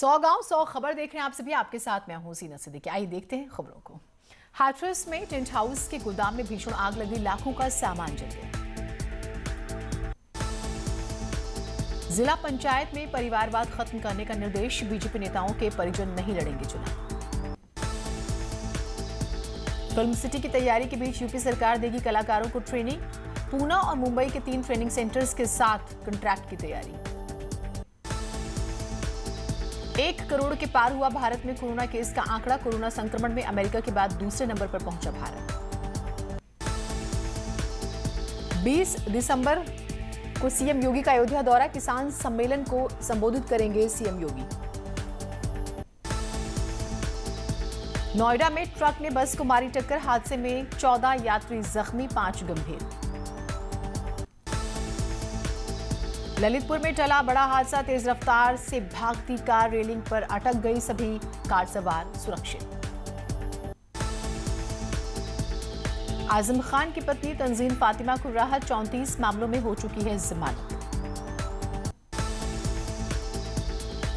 100 गांव 100 खबर देख रहे हैं आप सभी। आपके साथ मैं हूं सीना सिद्दीकी। आइए देखते हैं खबरों को। हाथरस में टेंट हाउस के गोदाम में भीषण आग लगी, लाखों का सामान जल गया। जिला पंचायत में परिवारवाद खत्म करने का निर्देश, बीजेपी नेताओं के परिजन नहीं लड़ेंगे चुनाव। फिल्म सिटी की तैयारी के बीच यूपी सरकार देगी कलाकारों को ट्रेनिंग, पूना और मुंबई के 3 ट्रेनिंग सेंटर्स के साथ कॉन्ट्रैक्ट की तैयारी। 1 करोड़ के पार हुआ भारत में कोरोना केस का आंकड़ा, कोरोना संक्रमण में अमेरिका के बाद दूसरे नंबर पर पहुंचा भारत। 20 दिसंबर को सीएम योगी का अयोध्या दौरा, किसान सम्मेलन को संबोधित करेंगे सीएम योगी। नोएडा में ट्रक ने बस को मारी टक्कर, हादसे में 14 यात्री जख्मी, 5 गंभीर। ललितपुर में टला बड़ा हादसा, तेज रफ्तार से भागती कार रेलिंग पर अटक गई, सभी कार सवार सुरक्षित। आजम खान की पत्नी तंजीम फातिमा को राहत, 34 मामलों में हो चुकी है जमानत।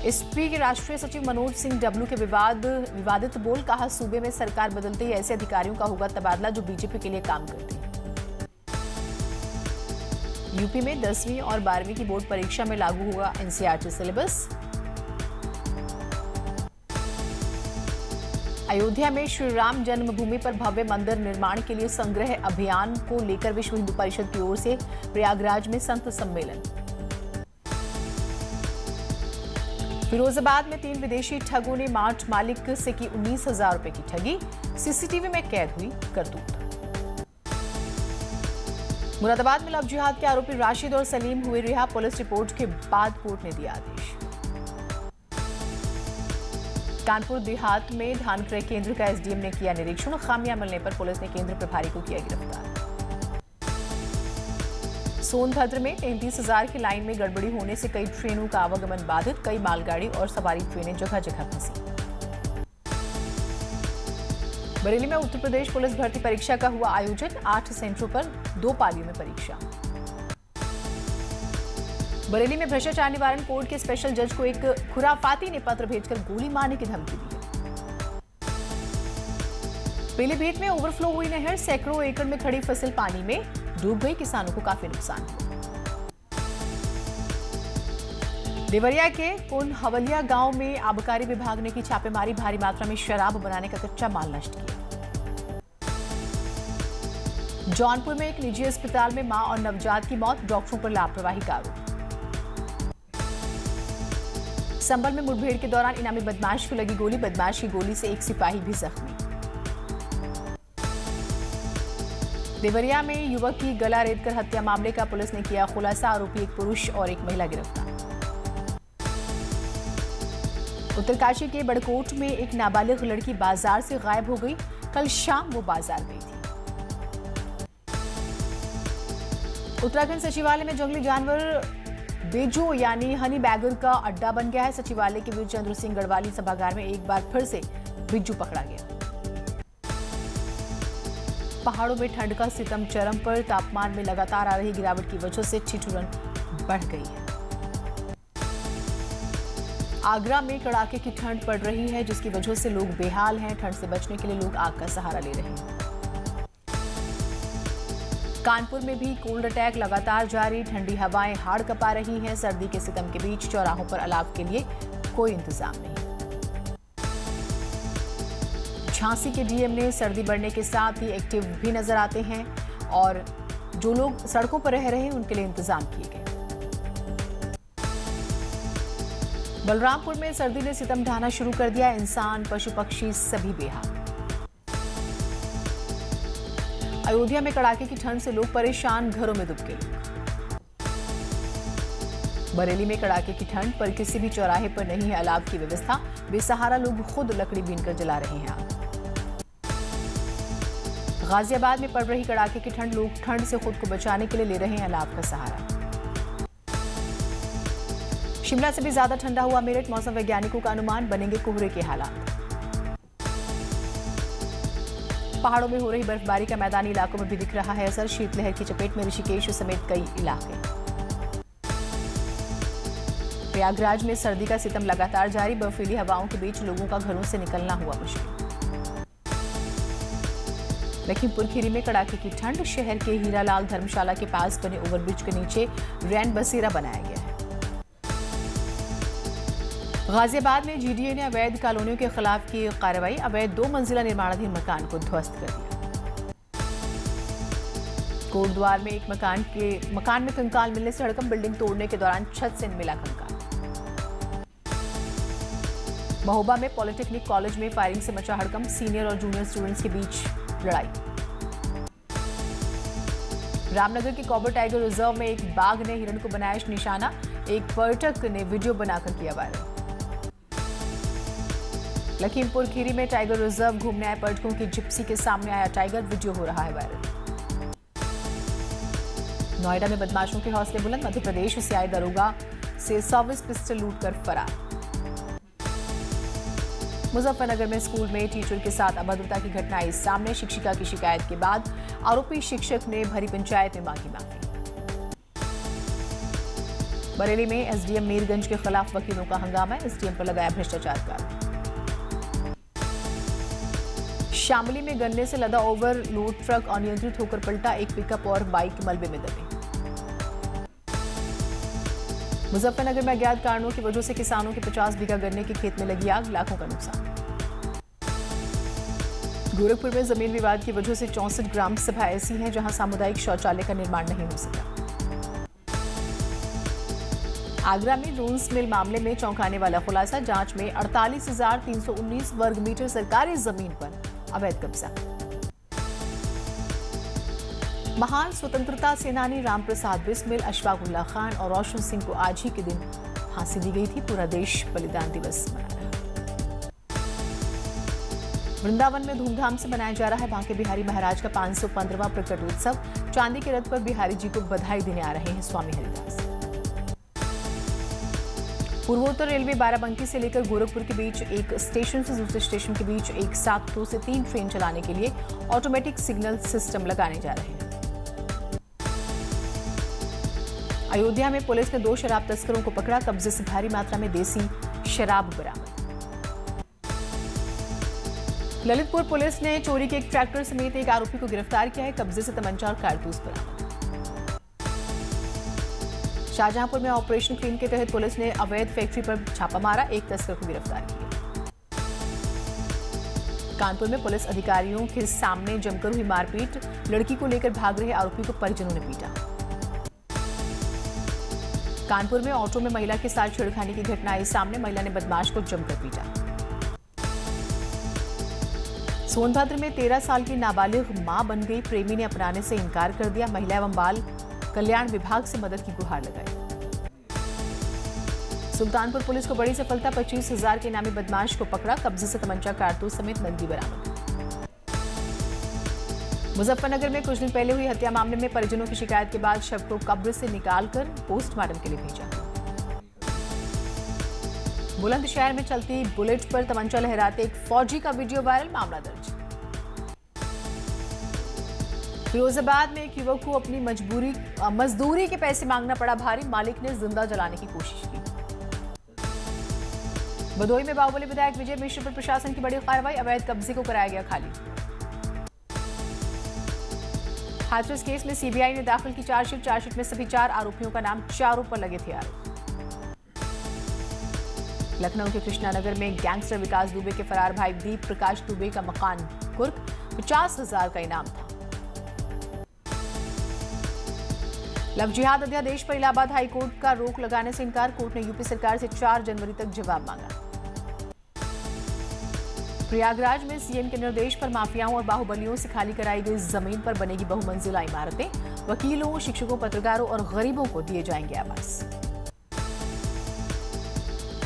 एसपी के राष्ट्रीय सचिव मनोज सिंह डब्लू के विवादित बोल, कहा सूबे में सरकार बदलते ही ऐसे अधिकारियों का होगा तबादला जो बीजेपी के लिए काम करते हैं। यूपी में 10वीं और 12वीं की बोर्ड परीक्षा में लागू हुआ एनसीईआरटी सिलेबस। अयोध्या में श्री राम जन्मभूमि पर भव्य मंदिर निर्माण के लिए संग्रह अभियान को लेकर विश्व हिंदू परिषद की ओर से प्रयागराज में संत सम्मेलन। फिरोजाबाद में 3 विदेशी ठगों ने मार्ट मालिक से की 19,000 रुपए की ठगी, सीसीटीवी में कैद हुई करतूत। मुरादाबाद में लव जिहाद के आरोपी राशिद और सलीम हुए रिहा, पुलिस रिपोर्ट के बाद कोर्ट ने दिया आदेश। कानपुर देहात में धान क्रय केंद्र का एसडीएम ने किया निरीक्षण, खामियां मिलने पर पुलिस ने केंद्र प्रभारी को किया गिरफ्तार। सोनभद्र में 33,000 की लाइन में गड़बड़ी होने से कई ट्रेनों का आवागमन बाधित, कई मालगाड़ी और सवारी ट्रेनें जगह जगह फंसी। बरेली में उत्तर प्रदेश पुलिस भर्ती परीक्षा का हुआ आयोजन, 8 सेंटरों पर 2 पालियों में परीक्षा। बरेली में भ्रष्टाचार निवारण कोर्ट के स्पेशल जज को एक खुराफाती ने पत्र भेजकर गोली मारने की धमकी दी। पीलीभीत में ओवरफ्लो हुई नहर, सैकड़ों एकड़ में खड़ी फसल पानी में डूब गई, किसानों को काफी नुकसान हुआ। देवरिया के कोनहवलिया गांव में आबकारी विभाग ने की छापेमारी, भारी मात्रा में शराब बनाने का कच्चा माल नष्ट किया। जौनपुर में एक निजी अस्पताल में मां और नवजात की मौत, डॉक्टरों पर लापरवाही का आरोप। संभल में मुठभेड़ के दौरान इनामी बदमाश को लगी गोली, बदमाश की गोली से एक सिपाही भी जख्मी। देवरिया में युवक की गला रेतकर हत्या मामले का पुलिस ने किया खुलासा, आरोपी एक पुरुष और एक महिला गिरफ्तार। उत्तरकाशी के बड़कोट में एक नाबालिग लड़की बाजार से गायब हो गई, कल शाम वो बाजार गई थी। उत्तराखंड सचिवालय में जंगली जानवर बेजो यानी हनी बैगर का अड्डा बन गया है। सचिवालय के वीरचंद्र सिंह गढ़वाली सभागार में एक बार फिर से बिज्जू पकड़ा गया। पहाड़ों में ठंड का सितम चरम पर, तापमान में लगातार आ रही गिरावट की वजह से ठिठुरन बढ़ गई है। आगरा में कड़ाके की ठंड पड़ रही है, जिसकी वजह से लोग बेहाल हैं। ठंड से बचने के लिए लोग आग का सहारा ले रहे हैं। कानपुर में भी कोल्ड अटैक लगातार जारी, ठंडी हवाएं हाड़ कपा रही हैं। सर्दी के सितम के बीच चौराहों पर अलाव के लिए कोई इंतजाम नहीं। झांसी के डीएम ने सर्दी बढ़ने के साथ ही एक्टिव भी नजर आते हैं और जो लोग सड़कों पर रह रहे हैं उनके लिए इंतजाम किए गए। बलरामपुर में सर्दी ने सितम ढाना शुरू कर दिया, इंसान पशु पक्षी सभी बेहाल। अयोध्या में कड़ाके की ठंड से लोग परेशान, घरों में दुबके। बरेली में कड़ाके की ठंड पर किसी भी चौराहे पर नहीं है अलाव की व्यवस्था, बेसहारा लोग खुद लकड़ी बीनकर जला रहे हैं आग। गाजियाबाद में पड़ रही कड़ाके की ठंड, लोग ठंड से खुद को बचाने के लिए ले रहे हैं अलाव का सहारा। शिमला से भी ज्यादा ठंडा हुआ मेरठ, मौसम वैज्ञानिकों का अनुमान, बनेंगे कोहरे के हालात। पहाड़ों में हो रही बर्फबारी का मैदानी इलाकों में भी दिख रहा है असर, शीतलहर की चपेट में ऋषिकेश समेत कई इलाके। प्रयागराज में सर्दी का सितम लगातार जारी, बर्फीली हवाओं के बीच लोगों का घरों से निकलना हुआ मुश्किल। लखीमपुर खीरी में कड़ाके की ठंड, शहर के हीरालाल धर्मशाला के पास बने ओवरब्रिज के नीचे रैन बसेरा बनाया गया है। गाजियाबाद में जीडीए ने अवैध कॉलोनियों के खिलाफ की कार्रवाई, अवैध 2 मंजिला निर्माणाधीन मकान को ध्वस्त कर दिया। कोटद्वार में एक मकान में कंकाल मिलने से हड़कंप, बिल्डिंग तोड़ने के दौरान छत से मिला कंकाल। महोबा में पॉलिटेक्निक कॉलेज में फायरिंग से मचा हड़कंप, सीनियर और जूनियर स्टूडेंट्स के बीच लड़ाई। रामनगर के कॉबर टाइगर रिजर्व में एक बाघ ने हिरण को बनाया निशाना, एक पर्यटक ने वीडियो बनाकर किया वायरल। लखीमपुर खीरी में टाइगर रिजर्व घूमने आए पर्यटकों की जिप्सी के सामने आया टाइगर, वीडियो हो रहा है वायरल। नोएडा में बदमाशों के हौसले बुलंद, मध्य प्रदेश से आए दरोगा से सर्विस पिस्टल लूटकर फरार। मुजफ्फरनगर में स्कूल में टीचर के साथ अभद्रता की घटना आई सामने, शिक्षिका की शिकायत के बाद आरोपी शिक्षक ने भरी पंचायत में मांगी माफी। बरेली में एसडीएम मीरगंज के खिलाफ वकीलों का हंगामा, एसडीएम पर लगाया भ्रष्टाचार का आरोप। शामली में गन्ने से लदा ओवरलोड ट्रक अनियंत्रित होकर पलटा, एक पिकअप और बाइक मलबे में दबे। मुजफ्फरनगर में अज्ञात कारणों की वजह से किसानों के 50 बीघा गन्ने के खेत में लगी आग, लाखों का नुकसान। गोरखपुर में जमीन विवाद की वजह से 64 ग्राम सभा ऐसी हैं जहां सामुदायिक शौचालय का निर्माण नहीं हो सका। आगरा में रोन्स मिल मामले में चौंकाने वाला खुलासा, जांच में 48,319 वर्ग मीटर सरकारी जमीन पर अवैध कब्जा। महान स्वतंत्रता सेनानी रामप्रसाद बिस्मिल, अशफाक उल्लाह खान और रोशन सिंह को आज ही के दिन फांसी दी गई थी। पूरा देश बलिदान दिवस मना रहा। वृंदावन में धूमधाम से मनाया जा रहा है बांके बिहारी महाराज का 515वां प्रकटोत्सव। चांदी के रथ पर बिहारी जी को बधाई देने आ रहे हैं स्वामी हरिदास। पूर्वोत्तर रेलवे बाराबंकी से लेकर गोरखपुर के बीच एक स्टेशन से दूसरे स्टेशन के बीच एक साथ 2 से 3 ट्रेन चलाने के लिए ऑटोमेटिक सिग्नल सिस्टम लगाने जा रहे हैं। अयोध्या में पुलिस ने 2 शराब तस्करों को पकड़ा, कब्जे से भारी मात्रा में देसी शराब बरामद। ललितपुर पुलिस ने चोरी के एक ट्रैक्टर समेत एक आरोपी को गिरफ्तार किया है, कब्जे से तमंचा और कारतूस बरामद। शाहजहांपुर में ऑपरेशन क्लीन के तहत पुलिस ने अवैध फैक्ट्री पर छापा मारा, एक तस्कर को गिरफ्तार किया। कानपुर में पुलिस अधिकारियों के सामने जमकर हुई मारपीट, लड़की को लेकर भाग रहे आरोपी को परिजनों ने पीटा। कानपुर में ऑटो में महिला के साथ छेड़खानी की घटना आई सामने, महिला ने बदमाश को जमकर पीटा। सोनभद्र में 13 साल की नाबालिग मां बन गई, प्रेमी ने अपनाने से इनकार कर दिया, महिला एवं बाल कल्याण विभाग से मदद की गुहार लगाई। सुल्तानपुर पुलिस को बड़ी सफलता, 25,000 के इनामी बदमाश को पकड़ा, कब्जे से तमंचा कारतूस समेत नकदी बरामद। मुजफ्फरनगर में कुछ दिन पहले हुई हत्या मामले में परिजनों की शिकायत के बाद शव को कब्र से निकालकर पोस्टमार्टम के लिए भेजा। बुलंदशहर में चलती बुलेट पर तमंचा लहराते एक फौजी का वीडियो वायरल, मामला दर्ज। फिरोजाबाद में एक युवक को अपनी मजदूरी के पैसे मांगना पड़ा भारी, मालिक ने जिंदा जलाने की कोशिश की। भदोही में बाहुबली विधायक विजय मिश्र पर प्रशासन की बड़ी कार्रवाई, अवैध कब्जे को कराया गया खाली। हाथरस केस में सीबीआई ने दाखिल की चार्जशीट में सभी 4 आरोपियों का नाम, चारों पर लगे थे आरोप। लखनऊ के कृष्णानगर में गैंगस्टर विकास दुबे के फरार भाई दीप प्रकाश दुबे का मकान कुर्क, 50,000 का इनाम था। लव जिहाद अध्यादेश पर इलाहाबाद हाईकोर्ट का रोक लगाने से इनकार, कोर्ट ने यूपी सरकार से 4 जनवरी तक जवाब मांगा। प्रयागराज में सीएम के निर्देश पर माफियाओं और बाहुबलियों से खाली कराई गई जमीन पर बनेगी बहुमंजिला इमारतें, वकीलों, शिक्षकों, पत्रकारों और गरीबों को दिए जाएंगे आवास।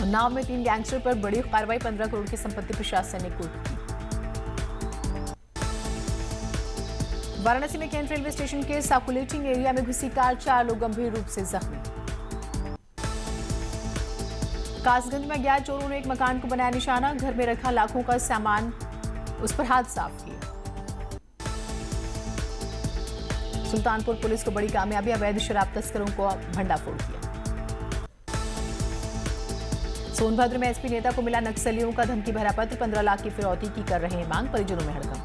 उन्नाव में 3 गैंगस्टर पर बड़ी कार्रवाई, 15 करोड़ की संपत्ति प्रशासन ने कुर्क की। वाराणसी में केंट रेलवे स्टेशन के सर्कुलेटिंग एरिया में घुसी कार, 4 लोग गंभीर रूप से जख्मी। कासगंज में अज्ञात चोरों ने एक मकान को बनाया निशाना, घर में रखा लाखों का सामान, उस पर हाथ साफ किए। सुल्तानपुर पुलिस को बड़ी कामयाबी, अवैध शराब तस्करों को भंडाफोड़ किया। सोनभद्र में एसपी नेता को मिला नक्सलियों का धमकी भरा पत्र, 15 लाख की फिरौती की कर रहे हैं मांग, परिजनों में हड़कंप।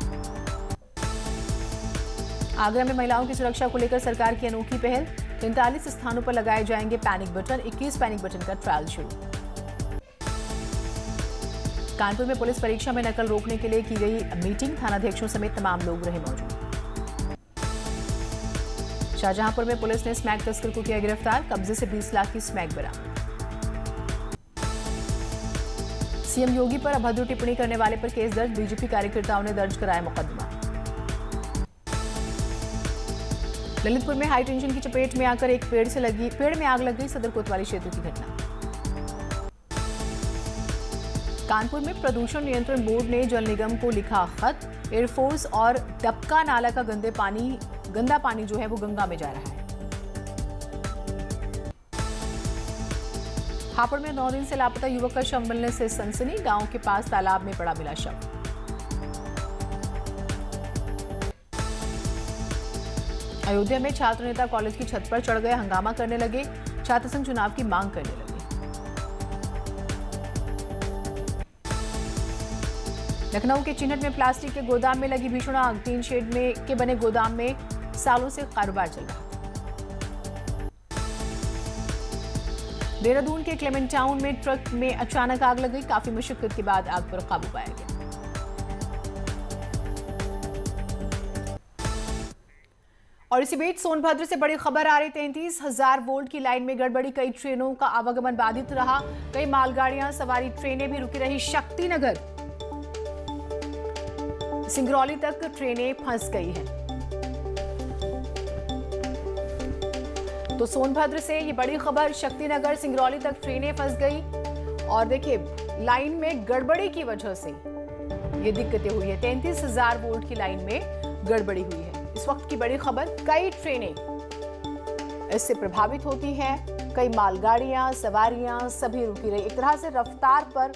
आगरा में महिलाओं की सुरक्षा को लेकर सरकार की अनोखी पहल, 43 स्थानों पर लगाए जाएंगे पैनिक बटन, 21 पैनिक बटन का ट्रायल शुरू। कानपुर में पुलिस परीक्षा में नकल रोकने के लिए की गई मीटिंग, थानाध्यक्षों समेत तमाम लोग रहे मौजूद। शाहजहांपुर में पुलिस ने स्मैक तस्कर को किया गिरफ्तार, कब्जे से 20 लाख की स्मैक बरामद। सीएम योगी पर अभद्र टिप्पणी करने वाले पर केस दर्ज, बीजेपी कार्यकर्ताओं ने दर्ज कराया मुकदमा। ललितपुर में हाई टेंशन की चपेट में आकर एक पेड़ में आग लग गई, सदर कोतवाली क्षेत्र की घटना। कानपुर में प्रदूषण नियंत्रण बोर्ड ने जल निगम को लिखा खत, एयरफोर्स और डबका नाला का गंदा पानी जो है वो गंगा में जा रहा है। हापुड़ में 9 दिन से लापता युवक का शव मिलने से सनसनी, गांव के पास तालाब में पड़ा मिला शव। अयोध्या में छात्र नेता कॉलेज की छत पर चढ़ गए, हंगामा करने लगे, छात्र संघ चुनाव की मांग करने लगे। लखनऊ के चिन्हट में प्लास्टिक के गोदाम में लगी भीषण आग, 3 शेड के बने गोदाम में सालों से कारोबार चल रहा था। देहरादून के क्लेमेंट टाउन में ट्रक में अचानक आग लग गई, काफी मुश्किल के बाद आग पर काबू पाया गया। और इसी बीच सोनभद्र से बड़ी खबर आ रही, 33,000 वोल्ट की लाइन में गड़बड़ी, कई ट्रेनों का आवागमन बाधित रहा, कई मालगाड़ियां सवारी ट्रेनें भी रुकी रही। शक्तिनगर सिंगरौली तक ट्रेनें फंस गई हैं। तो सोनभद्र से ये बड़ी खबर, शक्तिनगर सिंगरौली तक ट्रेनें फंस गई और देखिए लाइन में गड़बड़ी की वजह से ये दिक्कतें हुई है। 33,000 वोल्ट की लाइन में गड़बड़ी हुई है। इस वक्त की बड़ी खबर, कई ट्रेनें इससे प्रभावित होती हैं, कई मालगाड़ियां सवारियां सभी रुकी रही, एक तरह से रफ्तार पर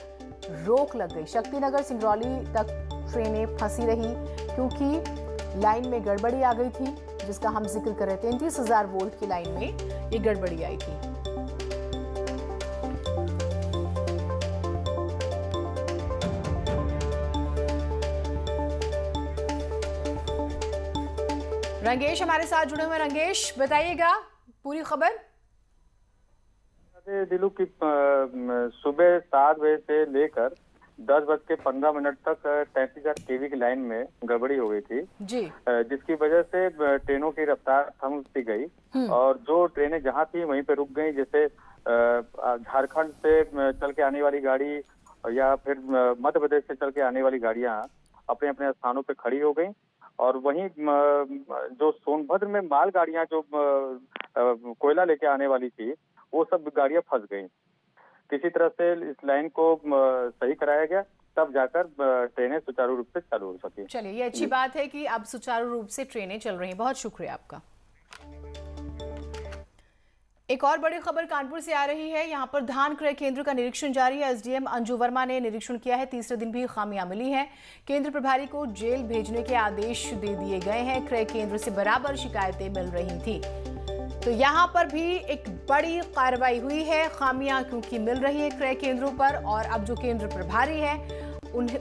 रोक लग गई। शक्तिनगर सिंगरौली तक ट्रेनें फंसी रही क्योंकि लाइन में गड़बड़ी आ गई थी, जिसका हम जिक्र कर रहे थे। 33,000 वोल्ट की लाइन में ये गड़बड़ी आई थी। रंगेश हमारे साथ जुड़े हुए। रंगेश, बताइएगा पूरी खबर। दिलू की सुबह 7 बजे से लेकर 10:15 तक 33,000 केवी की लाइन में गड़बड़ी हो गई थी जी, जिसकी वजह से ट्रेनों की रफ्तार थम सी गई और जो ट्रेनें जहां थी वहीं पे रुक गई। जैसे झारखंड से चल के आने वाली गाड़ी या फिर मध्य प्रदेश से चल के आने वाली गाड़ियां अपने अपने स्थानों पे खड़ी हो गई और वहीं जो सोनभद्र में माल गाड़ियां जो कोयला लेके आने वाली थी वो सब गाड़ियां फंस गई। किसी तरह से इस लाइन को सही कराया गया, तब जाकर ट्रेनें सुचारू रूप से चालू हो सकी। चलिए, ये अच्छी बात है कि अब सुचारू रूप से ट्रेनें चल रही हैं। बहुत शुक्रिया आपका। एक और बड़ी खबर कानपुर से आ रही है। यहाँ पर धान क्रय केंद्र का निरीक्षण जारी है। एसडीएम अंजू वर्मा ने निरीक्षण किया है, तीसरे दिन भी खामियां मिली हैं। केंद्र प्रभारी को जेल भेजने के आदेश दे दिए गए हैं। क्रय केंद्र से बराबर शिकायतें मिल रही थी, तो यहाँ पर भी एक बड़ी कार्रवाई हुई है। खामियां क्योंकि मिल रही है क्रय केंद्रों पर और अब जो केंद्र प्रभारी है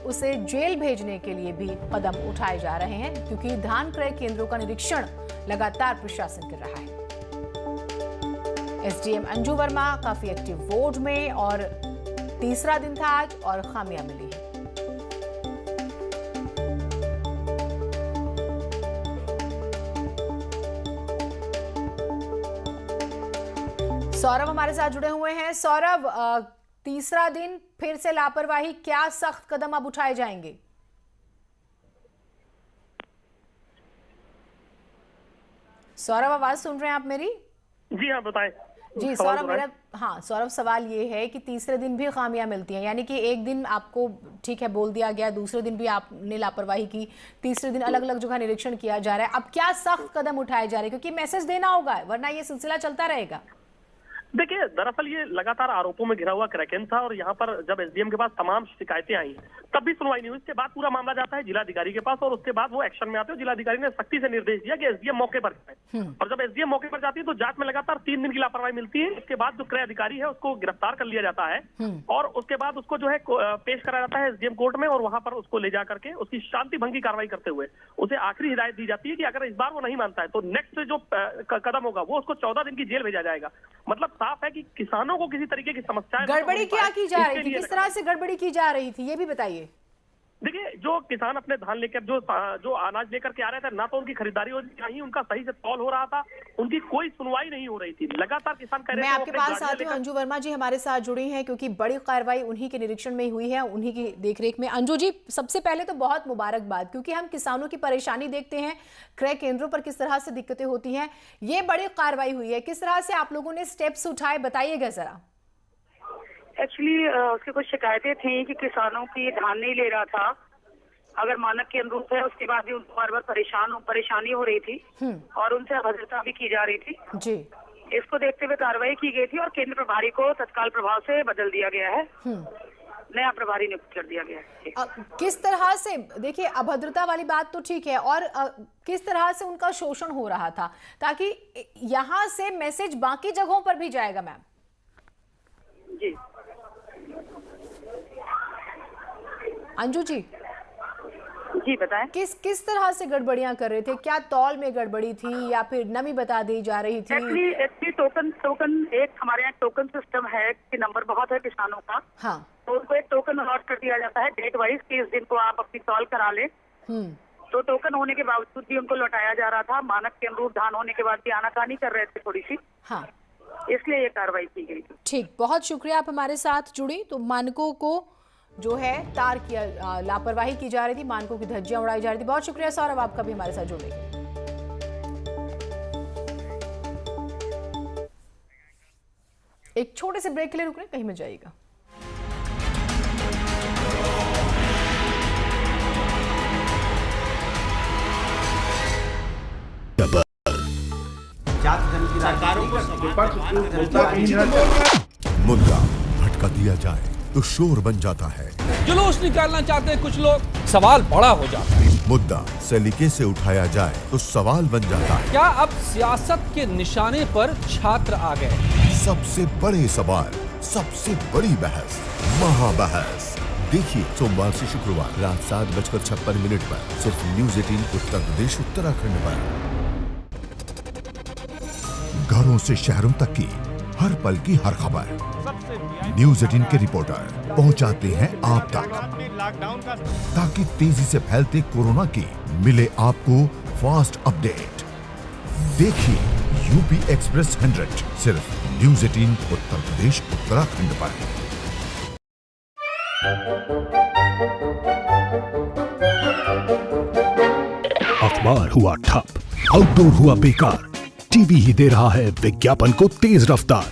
उसे जेल भेजने के लिए भी कदम उठाए जा रहे हैं, क्योंकि धान क्रय केंद्रों का निरीक्षण लगातार प्रशासन कर रहा है। एसडीएम अंजू वर्मा काफी एक्टिव मोड में और तीसरा दिन था आज और खामियां मिली है। सौरभ हमारे साथ जुड़े हुए हैं। सौरभ, तीसरा दिन फिर से लापरवाही, क्या सख्त कदम अब उठाए जाएंगे? सौरभ, आवाज सुन रहे हैं आप मेरी? जी हाँ, बताएं। जी सौरभ, सौरभ, सवाल ये है कि तीसरे दिन भी खामियां मिलती हैं, यानी कि एक दिन आपको ठीक है बोल दिया गया, दूसरे दिन भी आपने लापरवाही की, तीसरे दिन अलग अलग जगह निरीक्षण किया जा रहा है। अब क्या सख्त कदम उठाए जा रहे हैं, क्योंकि मैसेज देना होगा वरना ये सिलसिला चलता रहेगा। देखिए, दरअसल ये लगातार आरोपों में घिरा हुआ क्रैकेन था और यहाँ पर जब एसडीएम के पास तमाम शिकायतें आई तब भी सुनवाई नहीं हुई। इसके बाद पूरा मामला जाता है जिलाधिकारी के पास और उसके बाद वो एक्शन में आते हैं। जिलाधिकारी ने सख्ती से निर्देश दिया कि एसडीएम मौके पर जाए और जब एसडीएम मौके पर जाती है तो जांच में लगातार 3 दिन की लापरवाही मिलती है। इसके बाद जो क्रय अधिकारी है उसको गिरफ्तार कर लिया जाता है और उसके बाद उसको जो है पेश कराया जाता है एसडीएम कोर्ट में और वहां पर उसको ले जा करके उसकी शांति भंगी कार्रवाई करते हुए उसे आखिरी हिदायत दी जाती है कि अगर इस बार वो नहीं मानता है तो नेक्स्ट जो कदम होगा वो उसको 14 दिन की जेल भेजा जाएगा। मतलब साफ है कि किसानों को किसी तरीके की समस्याएं गड़बड़ी क्या की जा रही थी, किस तरह से गड़बड़ी की जा रही थी, ये भी बताइए। देखिए, जो किसान अपने धान लेकर जो अनाज लेकर के आ रहे थे, ना तो उनकी खरीदारी हो रही, उनका सही से तौल हो रहा था, उनकी कोई सुनवाई नहीं हो रही थी। लगातार किसान कह रहे थे। मैं आपके पास आती हूँ, अंजू वर्मा जी हमारे साथ जुड़ी हैं क्योंकि बड़ी कार्रवाई उन्हीं के निरीक्षण में हुई है, उन्हीं की देखरेख में। अंजू जी, सबसे पहले तो बहुत मुबारकबाद, क्योंकि हम किसानों की परेशानी देखते हैं, क्रय केंद्रों पर किस तरह से दिक्कतें होती हैं। ये बड़ी कार्रवाई हुई है, किस तरह से आप लोगों ने स्टेप्स उठाए, बताइएगा जरा। एक्चुअली उसकी कुछ शिकायतें थी कि किसानों की धान नहीं ले रहा था अगर मानक के अनुरूप है, उसके बाद भी उनको बार बार परेशानी हो रही थी और उनसे अभद्रता भी की जा रही थी जी। इसको देखते हुए कार्रवाई की गई थी और केंद्र प्रभारी को तत्काल प्रभाव से बदल दिया गया है, नया प्रभारी नियुक्त कर दिया गया है। किस तरह से, देखिए अभद्रता वाली बात तो ठीक है, और किस तरह से उनका शोषण हो रहा था, ताकि यहाँ से मैसेज बाकी जगहों पर भी जाएगा मैम। जी अंजू जी जी बताएं। किस तरह से गड़बड़ियां कर रहे थे, क्या तौल में गड़बड़ी थी या फिर नमी बता दी जा रही थी? एक्चुअली टोकन एक हमारे यहाँ टोकन सिस्टम है कि नंबर बहुत है किसानों का, हाँ, तो उनको एक टोकन अलॉट कर दिया जाता है डेट वाइज कि इस दिन को आप अपनी तौल करा लें। तो टोकन होने के बावजूद भी उनको लौटाया जा रहा था, मानक के अनुरूप धान होने के बाद भी आनाकानी कर रहे थे थोड़ी सी, हाँ, इसलिए ये कार्रवाई की गई थी। ठीक, बहुत शुक्रिया आप हमारे साथ जुड़ी। तो मानकों को जो है तार किया, लापरवाही की जा रही थी, मानकों की धज्जियां उड़ाई जा रही थी। बहुत शुक्रिया सौरभ, आपका भी हमारे साथ जुड़े। एक छोटे से ब्रेक के लिए रुक रहे हैं, कहीं मत जाइएगा। मुद्दा भटका दिया जाए तो शोर बन जाता है, जुलूस निकालना चाहते हैं कुछ लोग, सवाल बड़ा हो जाता है। मुद्दा सलीके से उठाया जाए तो सवाल बन जाता है। क्या अब सियासत के निशाने पर छात्र आ गए? सबसे बड़े सवाल, सबसे बड़ी बहस, महाबहस। देखिए सोमवार से शुक्रवार रात 7:56 पर सिर्फ न्यूज़ 18 उत्तर प्रदेश उत्तराखंड पर। घरों से शहरों तक की हर पल की हर खबर न्यूज़ 18 के रिपोर्टर पहुंचाते हैं आप तक, ताकि तेजी से फैलते कोरोना की मिले आपको फास्ट अपडेट। देखिए यूपी एक्सप्रेस 100 सिर्फ न्यूज़ 18 उत्तर प्रदेश उत्तराखंड पर। अखबार हुआ ठप, आउटडोर हुआ बेकार, टीवी ही दे रहा है विज्ञापन को तेज रफ्तार।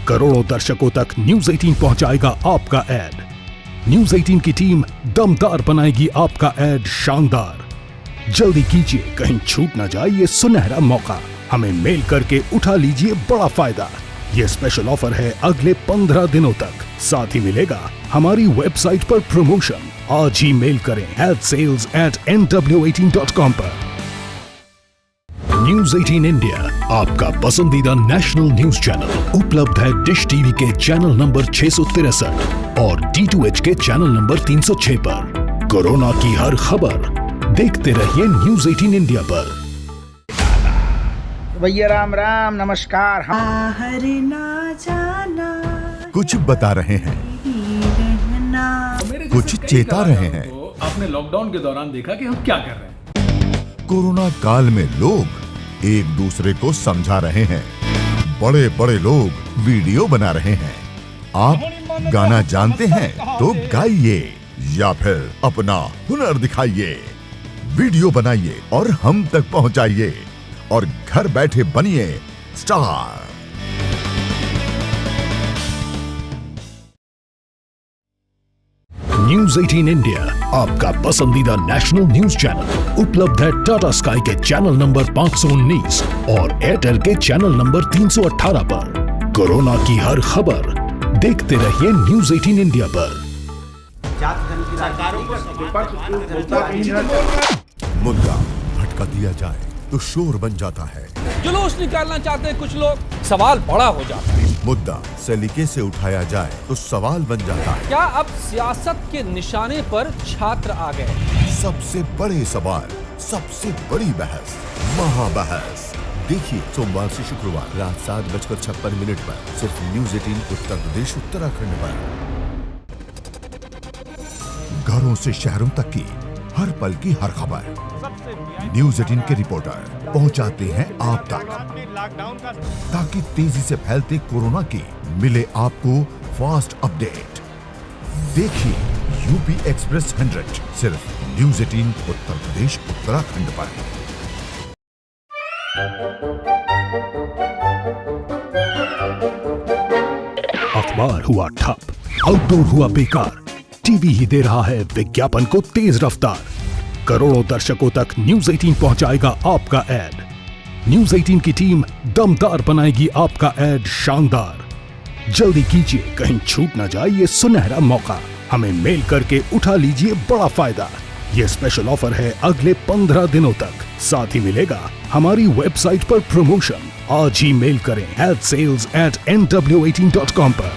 करोड़ों दर्शकों तक न्यूज़ 18 पहुंचाएगा आपका ऐड। न्यूज़ 18 की टीम दमदार बनाएगी आपका ऐड शानदार। जल्दी कीजिए, कहीं छूट ना जाए ये सुनहरा मौका। हमें मेल करके उठा लीजिए बड़ा फायदा। ये स्पेशल ऑफर है अगले 15 दिनों तक। साथ ही मिलेगा हमारी वेबसाइट पर प्रमोशन। आज ही मेल करें sales@nw18.com पर। न्यूज़ 18 इंडिया, आपका पसंदीदा नेशनल न्यूज चैनल, उपलब्ध है डिश टीवी के चैनल नंबर 663 और D2H के चैनल नंबर 306 पर। कोरोना की हर खबर देखते रहिए न्यूज़ 18 इंडिया पर। भैया राम राम, नमस्कार। कुछ बता रहे हैं, कुछ चेता रहे हैं। तो आपने लॉकडाउन के दौरान देखा कि हम क्या कर रहे हैं। कोरोना काल में लोग एक दूसरे को समझा रहे हैं, बड़े बड़े लोग वीडियो बना रहे हैं। आप गाना जानते हैं तो गाइए या फिर अपना हुनर दिखाइए, वीडियो बनाइए और हम तक पहुंचाइए और घर बैठे बनिए स्टार। न्यूज़ 18 इंडिया, आपका पसंदीदा नेशनल न्यूज चैनल, उपलब्ध है टाटा स्काई के चैनल नंबर 519 और एयरटेल के चैनल नंबर 318 पर। कोरोना की हर खबर देखते रहिए न्यूज़ 18 इंडिया पर। मुद्दा भटका दिया जाए तो शोर बन जाता है। जुलूस निकालना चाहते हैं कुछ लोग, सवाल बड़ा हो जाता है। मुद्दा सलीके से उठाया जाए तो सवाल बन जाता है। क्या अब सियासत के निशाने पर छात्र आ गए? सबसे बड़े सवाल, सबसे बड़ी बहस, महाबहस। देखिए सोमवार से शुक्रवार रात 7:56 पर सिर्फ न्यूज़ 18 उत्तर प्रदेश उत्तराखंड पर। घरों से शहरों तक की हर पल की हर खबर न्यूज़ 18 के रिपोर्टर पहुंचाते हैं आप तक, ताकि तेजी से फैलते कोरोना की मिले आपको फास्ट अपडेट। देखिए यूपी एक्सप्रेस 100 सिर्फ न्यूज़ 18 उत्तर प्रदेश उत्तराखंड पर। अखबार हुआ ठप, आउटडोर हुआ बेकार, टीवी ही दे रहा है विज्ञापन को तेज रफ्तार। करोड़ों दर्शकों तक न्यूज़ 18 पहुंचाएगा आपका ऐड। न्यूज़ 18 की टीम दमदार बनाएगी आपका ऐड शानदार। जल्दी कीजिए, कहीं छूट ना जाए ये सुनहरा मौका। हमें मेल करके उठा लीजिए बड़ा फायदा। ये स्पेशल ऑफर है अगले 15 दिनों तक। साथ ही मिलेगा हमारी वेबसाइट पर प्रमोशन। आज ही मेल करें sales@nw18.com पर।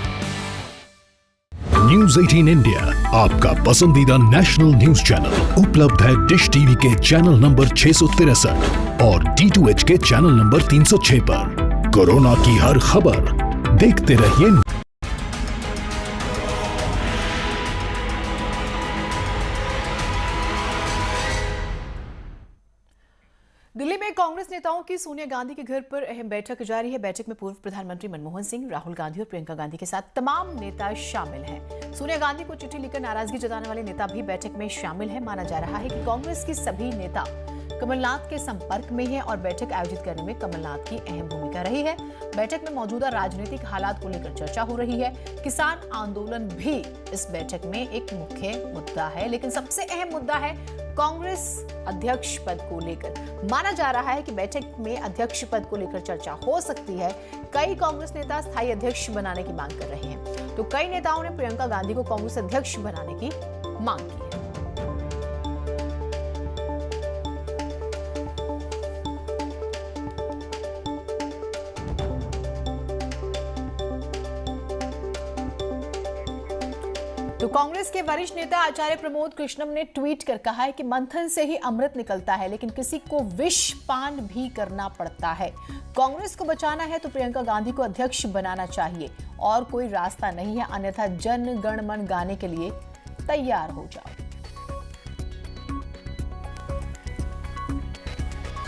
न्यूज़ 18 इंडिया आपका पसंदीदा नेशनल न्यूज चैनल उपलब्ध है डिश टीवी के चैनल नंबर 663 और D2H के चैनल नंबर 306 पर। कोरोना की हर खबर देखते रहिए। दिल्ली में कांग्रेस नेताओं की सोनिया गांधी के घर पर अहम बैठक जारी है। बैठक में पूर्व प्रधानमंत्री मनमोहन सिंह, राहुल गांधी और प्रियंका गांधी के साथ तमाम नेता शामिल हैं। सोनिया गांधी को चिट्ठी लिखकर नाराजगी जताने वाले नेता भी बैठक में शामिल हैं। माना जा रहा है कि कांग्रेस की सभी नेता कमलनाथ के संपर्क में हैं और बैठक आयोजित करने में कमलनाथ की अहम भूमिका रही है। बैठक में मौजूदा राजनीतिक हालात को लेकर चर्चा हो रही है। किसान आंदोलन भी इस बैठक में एक मुख्य मुद्दा है, लेकिन सबसे अहम मुद्दा है कांग्रेस अध्यक्ष पद को लेकर। माना जा रहा है कि बैठक में अध्यक्ष पद को लेकर चर्चा हो सकती है। कई कांग्रेस नेता स्थायी अध्यक्ष बनाने की मांग कर रहे हैं, तो कई नेताओं ने प्रियंका गांधी को कांग्रेस अध्यक्ष बनाने की मांग की है। तो कांग्रेस के वरिष्ठ नेता आचार्य प्रमोद कृष्णम ने ट्वीट कर कहा है कि मंथन से ही अमृत निकलता है, लेकिन किसी को विष पान भी करना पड़ता है। कांग्रेस को बचाना है तो प्रियंका गांधी को अध्यक्ष बनाना चाहिए और कोई रास्ता नहीं है, अन्यथा जन गण मन गाने के लिए तैयार हो जाओ।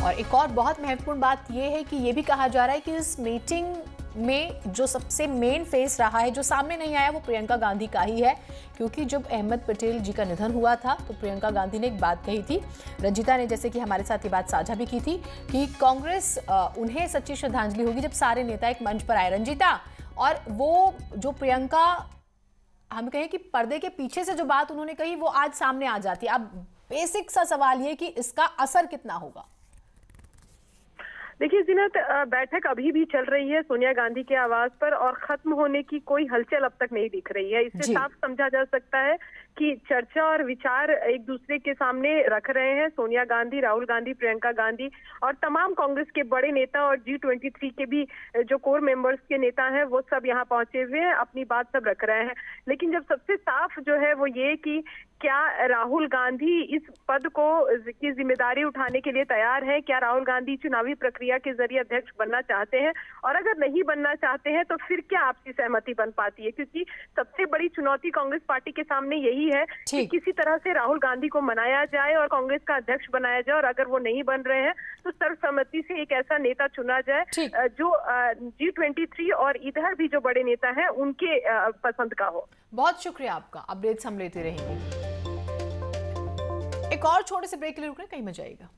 और एक और बहुत महत्वपूर्ण बात यह है कि यह भी कहा जा रहा है कि इस मीटिंग में जो सबसे मेन फेस रहा है, जो सामने नहीं आया, वो प्रियंका गांधी का ही है। क्योंकि जब अहमद पटेल जी का निधन हुआ था तो प्रियंका गांधी ने एक बात कही थी, रंजीता ने जैसे कि हमारे साथ ये बात साझा भी की थी कि कांग्रेस उन्हें सच्ची श्रद्धांजलि होगी जब सारे नेता एक मंच पर आए। रंजीता, और वो जो प्रियंका हम कहें कि पर्दे के पीछे से जो बात उन्होंने कही वो आज सामने आ जाती है। अब बेसिक सा सवाल ये कि इसका असर कितना होगा? देखिए जीनत, बैठक अभी भी चल रही है सोनिया गांधी के आवास पर और खत्म होने की कोई हलचल अब तक नहीं दिख रही है। इससे साफ समझा जा सकता है कि चर्चा और विचार एक दूसरे के सामने रख रहे हैं। सोनिया गांधी, राहुल गांधी, प्रियंका गांधी और तमाम कांग्रेस के बड़े नेता और G23 के भी जो कोर मेंबर्स के नेता हैं वो सब यहाँ पहुंचे हुए हैं, अपनी बात सब रख रहे हैं। लेकिन जब सबसे साफ जो है वो ये कि क्या राहुल गांधी इस पद को की जिम्मेदारी उठाने के लिए तैयार है? क्या राहुल गांधी चुनावी प्रक्रिया के जरिए अध्यक्ष बनना चाहते हैं? और अगर नहीं बनना चाहते हैं तो फिर क्या आपसी सहमति बन पाती है? क्योंकि सबसे बड़ी चुनौती कांग्रेस पार्टी के सामने यही है कि किसी तरह से राहुल गांधी को मनाया जाए और कांग्रेस का अध्यक्ष बनाया जाए, और अगर वो नहीं बन रहे हैं तो सर्वसम्मति से एक ऐसा नेता चुना जाए जो G23 और इधर भी जो बड़े नेता हैं उनके पसंद का हो। बहुत शुक्रिया आपका, अपडेट्स हम लेते रहेंगे। एक और छोटे से ब्रेक के लिए रुकना, कहीं मत जाइएगा।